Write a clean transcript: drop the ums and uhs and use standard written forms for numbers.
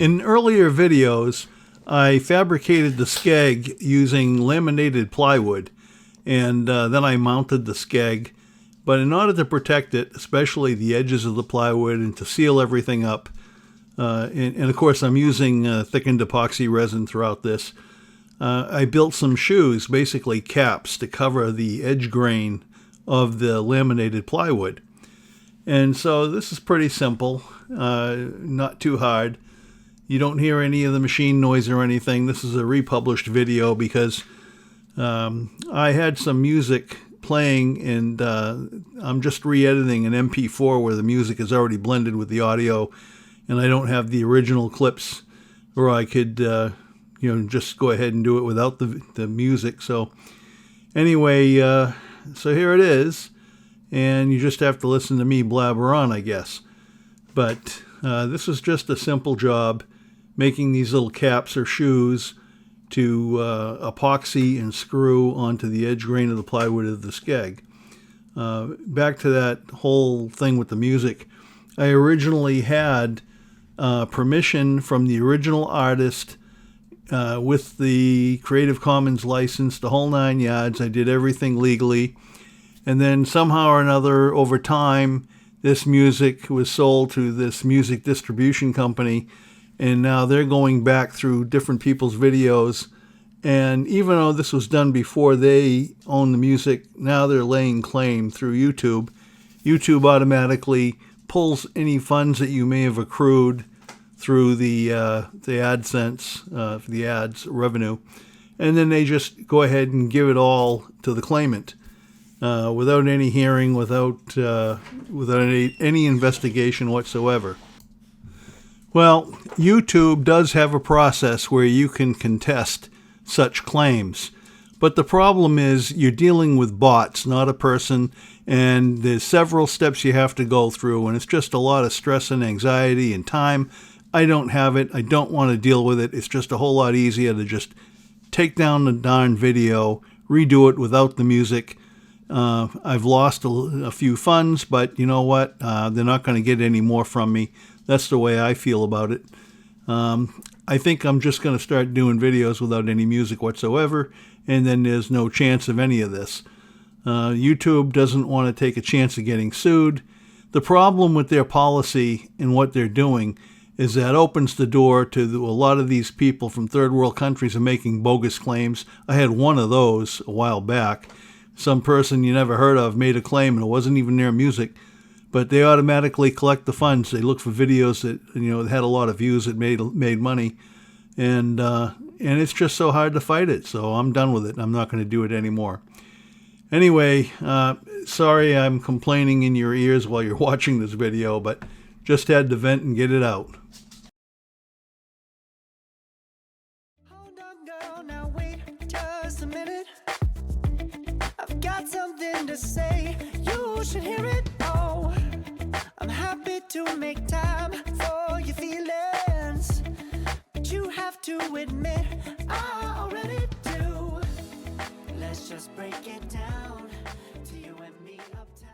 In earlier videos, I fabricated the Skeg using laminated plywood, and then I mounted the Skeg. But in order to protect it, especially the edges of the plywood, and to seal everything up, and of course I'm using thickened epoxy resin throughout this, I built some shoes, basically caps, to cover the edge grain of the laminated plywood. And so this is pretty simple, not too hard. You don't hear any of the machine noise or anything. This is a republished video because I had some music playing, and I'm just re-editing an MP4 where the music is already blended with the audio, and I don't have the original clips where I could just go ahead and do it without the music. So anyway, so here it is, and you just have to listen to me blabber on, I guess. But this is just a simple job, making these little caps or shoes to epoxy and screw onto the edge grain of the plywood of the Skeg. Back to that whole thing with the music. I originally had permission from the original artist with the Creative Commons license, the whole 9 yards. I did everything legally. And then somehow or another, over time, this music was sold to this music distribution company, and now they're going back through different people's videos. And even though this was done before they own the music, now they're laying claim through YouTube. YouTube automatically pulls any funds that you may have accrued through the AdSense, for the ads revenue, and then they just go ahead and give it all to the claimant without any hearing, without any investigation whatsoever. Well, YouTube does have a process where you can contest such claims, but the problem is you're dealing with bots, not a person, and there's several steps you have to go through, and it's just a lot of stress and anxiety and time. I don't have it. I don't want to deal with it. It's just a whole lot easier to just take down the darn video, redo it without the music. I've lost a few funds, but you know what? They're not going to get any more from me. That's the way I feel about it. I think I'm just going to start doing videos without any music whatsoever, and then there's no chance of any of this. YouTube doesn't want to take a chance of getting sued. The problem with their policy and what they're doing is that opens the door to a lot of these people from third world countries are making bogus claims. I had one of those a while back. Some person you never heard of made a claim, and it wasn't even their music, but they automatically collect the funds. They look for videos that had a lot of views, that made money, and it's just so hard to fight it. So I'm done with it. I'm not going to do it anymore. Anyway, sorry I'm complaining in your ears while you're watching this video, but just had to vent and get it out. Hold on, girl, now wait just a minute. I've got something to say, you should hear it. Oh, I'm happy to make time for your feelings, but you have to admit I already do. Let's just break it down to you and me uptown.